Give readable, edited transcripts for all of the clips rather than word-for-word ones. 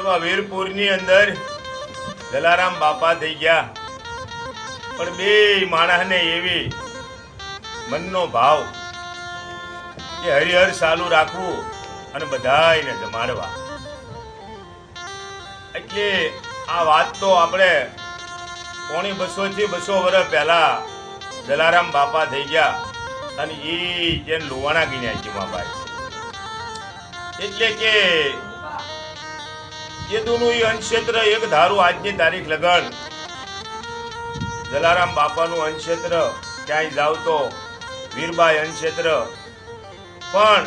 એવા વીરપુરની અંદર જલારામ બાપા થઈ ગયા. પણ બે માણસને એવી મનનો ભાવ કે હરિહર ચાલુ રાખવું અને બધાને જમાડવા. એટલે આ વાત તો આપણે 200 થી 200 વર્ષ પહેલા જલારામ બાપા થઈ ગયા અને એ જે લોવાણા ગીન્યા છે ભાઈ. એટલે કે કેદુનું એ અનક્ષેત્ર એક ધારું આજની તારીખ લગન જલારામ બાપાનું અનક્ષેત્ર ક્યાંય જાવ તો વીરબાઈ અનક્ષેત્ર પણ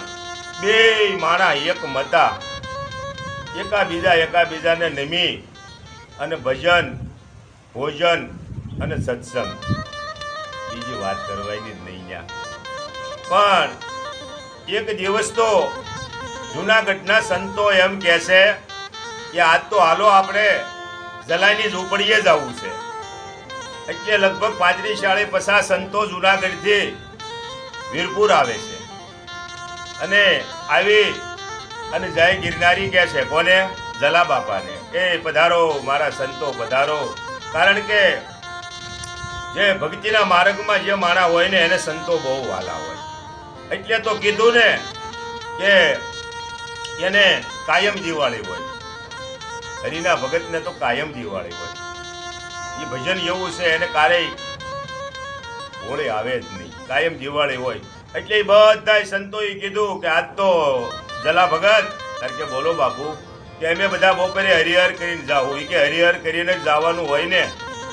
બે માણા એક મતા એકાબીજાને નમી અને ભજન ભોજન અને સત્સંગ બીજી વાત કરવાની જ નહીં ત્યાં. પણ એક દિવસ તો જૂનાગઢના સંતો એમ કહે છે કે આજ તો હાલો આપણે જલાઈની ઝૂંપડીએ જવું છે. એટલે લગભગ 35-50 સંતો જૂનાગઢથી વીરપુર આવે છે અને આવી અને જય ગિરનારી કહે છે. કોને? જલા બાપાને. એ પધારો મારા સંતો પધારો. કારણ કે જે ભક્તિના માર્ગમાં જે માણા હોય ને એને સંતો બહુ વાલા હોય. એટલે તો કીધું ને કે એને કાયમ દિવાળી હોય. હરિના ભગતને તો કાયમ દિવાળી હોય. એ ભજન એવું છે એને ક્યારેય હોળી આવે જ નહીં, કાયમ દિવાળી હોય. એટલે એ બધા સંતોએ કીધું કે આજ તો જલા ભગત કારણ કે બોલો બાપુ કે અમે બધા બપોરે હરિહર કરીને જાઓ. એ કે હરિહર કરીને જ જવાનું હોય ને,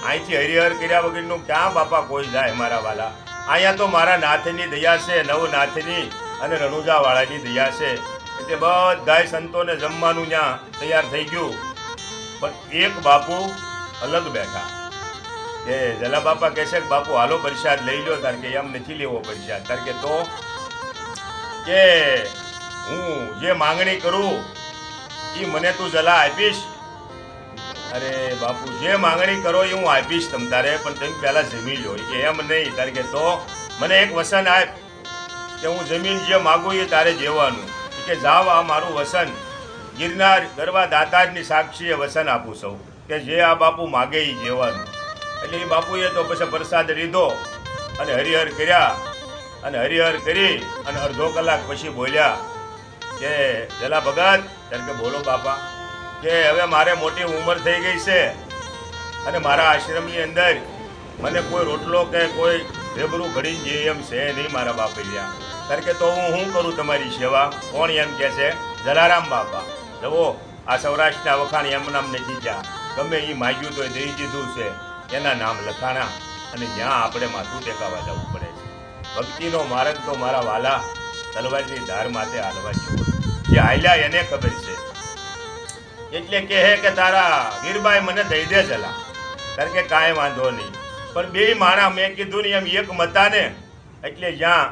અહીંથી હરિહર કર્યા વગરનું ક્યાં બાપા કોઈ જાય મારા વાલા. અહીંયા તો મારા નાથની દયા છે, નવનાથની અને રણુજાવાળાની દયા છે. એટલે બધા સંતોને જમવાનું ત્યાં તૈયાર થઈ ગયું. પણ એક બાપુ અલગ બેઠા કે જલા બાપા કહે છે કે બાપુ હાલો પ્રસાદ લઈ લો. કારણ કે એમ નથી લેવો પ્રસાદ. કારણ કે તો કે હું જે માંગણી કરું એ મને તું જલા આપીશ. અરે બાપુ જે માંગણી કરો એ હું આપીશ તમ તારે, પણ તમે પહેલા જમી લો. કે એમ નહીં. કારણ કે તો મને એક વસન આપ કે હું જમીન જે માગું એ તારે જેવાનું. કે જાવ આ મારું વસન ગિરનાર ગરવા દાતારની સાક્ષીએ વસન આપું સૌ કે જે આ બાપુ માગે એ જેવાનું. એટલે એ બાપુએ તો પછી પ્રસાદ લીધો અને હરિહર કર્યા. અને હરિહર કરી અને અડધો કલાક પછી બોલ્યા કે જલા ભગત કારણ કે બોલો બાપા કે હવે મારે મોટી ઉંમર થઈ ગઈ છે અને મારા આશ્રમની અંદર મને કોઈ રોટલો કે કોઈ રેબરું ઘડી જે એમ છે નહીં મારા બાપલિયા. કારણ કે તો હું શું કરું તમારી સેવા? કોણ એમ કહે છે? જલારામ બાપા. જુઓ આ સૌરાષ્ટ્રના વખાણ એમ નામ નથી ગયા. ગમે એ માગ્યું તો એ દઈ દીધું છે. એના નામ લખાણા અને જ્યાં આપણે માથું ટેકાવા જવું પડે છે. ભક્તિનો માર્ગ તો મારા વાલા તલવારની ધાર માથે હાલવા જેવો. જે હાલ્યા એને ખબર છે. એટલે કહે કે તારા વીરબાઈ મને દઈ દે જલા. કારણ કે કાંઈ વાંધો નહીં. પણ બે માણા મેં કીધું ને એમ એક મતા ને. એટલે જ્યાં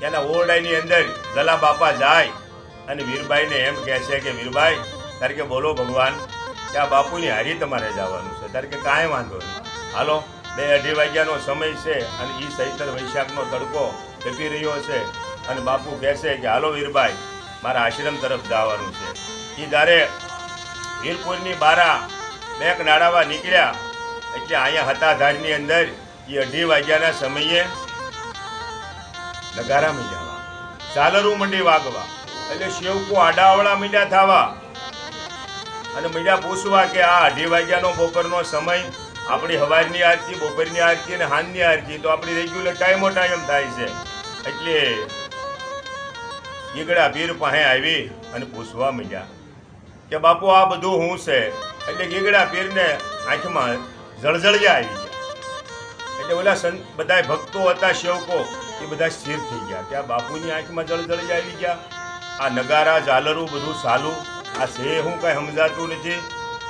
એના ઓરડાની અંદર જલા બાપા જાય અને વીરબાઈને એમ કહે છે કે વીરબાઈ કારણ કે બોલો ભગવાન કે આ બાપુની હારી તમારે જવાનું છે. કારણ કે કાંઈ વાંધો નહીં. હાલો 2-2:30 વાગ્યાનો સમય છે અને એ ચૈત્ર વૈશાખનો તડકો તપી રહ્યો છે અને બાપુ કહે છે કે હાલો વીરબાઈ મારા આશ્રમ તરફ જવાનું છે. એ જ્યારે વીરપુરની બારા બેક નાડાવા નીકળ્યા એટલે અહીંયા હતાધારની અંદર એ 2:30 વાગ્યાના સમયે નગારા મીંડ્યા, ઝાલરું મંડી વાગવા. એટલે શેવકો આડાવડા મીંડ્યા થવા અને મીંડ્યા પૂછવા કે આ 2:30 વાગ્યાનો બપોરનો સમય આપણી સવારની આરતી, બપોરની આરતી અને સાંજની આરતી તો આપણી રેગ્યુલર ટાઈમો ટાઈમ થાય છે. એટલે ગીગડા પીર પાસે આવી અને પૂછવા માંડ્યા કે બાપુ આ બધું શું છે? એટલે ગીગડા પીરને આંખમાં જળજળિયા આવી ગયા. એટલે ઓલા સંત બધા ભક્તો હતા સેવકો એ બધા સ્થિર થઈ ગયા કે આ બાપુની આંખમાં જળજળિયા આવી ગયા. આ નગારા ઝાલરું બધું ચાલું આ છે હું કાંઈ સમજાતું નથી.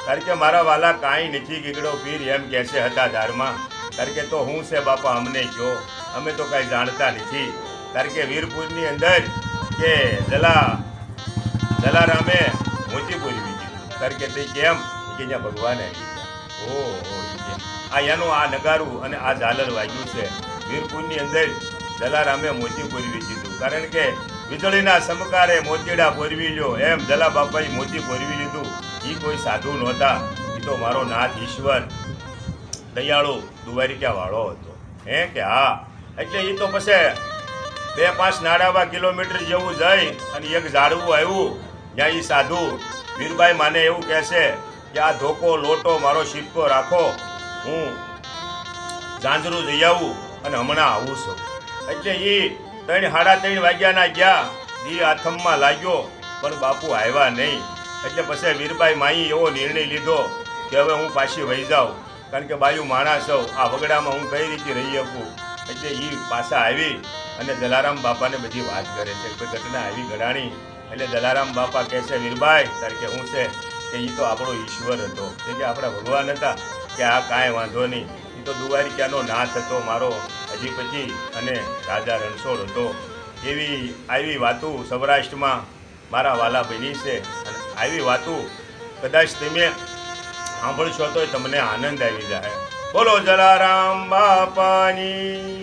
કારણ કે મારા વાલા કાંઈ નથી. ગીગડો પીર એમ કહે છે હતા ધારમાં. કારણ કે તો હું છે બાપા અમને કહો, અમે તો કાંઈ જાણતા નથી. કારણ કે વીરપુરની અંદર કે જલારામે મોતી પૂરવી દીધું. કારણ કે તે કેમ કે જ્યાં ભગવાન આવી ગયા. ઓહો આ એનું આ નગારું અને આ ઝાલર વાગ્યું છે. વીરપુરની અંદર જલારામે મોતી પૂરવી દીધું. કારણ કે વીજળીના સમકારે મોતીડા પોરવી લ્યો એમ જલા બાપાએ મોતી પોરવી લીધું એ કોઈ સાધુ નહોતા, એ તો મારો નાથ ઈશ્વર દયાળુ દુવારિકા વાળો હતો. કે હા, એટલે એ તો પછી 2-5 નાડાવા કિલોમીટર જેવું જઈ અને એક ઝાડવું આવ્યું, જ્યાં એ સાધુ વીરબાઈ માને એવું કહેશે કે આ ધોકો લોટો મારો સિક્કો રાખો, હું ઝાંઝરું જઈ આવું અને હમણાં આવું છું. એટલે એ 3-3:30 વાગ્યાના ગયા, દી આથમમાં લાગ્યો પણ બાપુ આવ્યા નહીં. એટલે પછી વીરબાઈ માઈ એવો નિર્ણય લીધો કે હવે હું પાછી વહી જાઉં, કારણ કે બાયું માણસ હોઉં, આ વગડામાં હું કઈ રીતે રહી શકું. એટલે એ પાછા આવી અને જલારામ બાપાને બધી વાત કરે છે, કોઈ ઘટના આવી ઘડાણી. એટલે જલારામ બાપા કહે છે, વીરબાઈ તારે કે શું છે? કે એ તો આપણો ઈશ્વર હતો, કે આપણા ભગવાન હતા. કે આ કાંઈ વાંધો નહીં, એ તો દુવારિકાનો નાથ હતો મારો અધિપતિ અને રાજા રણછોડ હતો. એવી આવી વાતો સૌરાષ્ટ્રમાં મારા વાલા બની છે. અને આવી વાતો કદાચ તમે સાંભળશો તો તમને આનંદ આવી જાય. બોલો જલારામ બાપાની.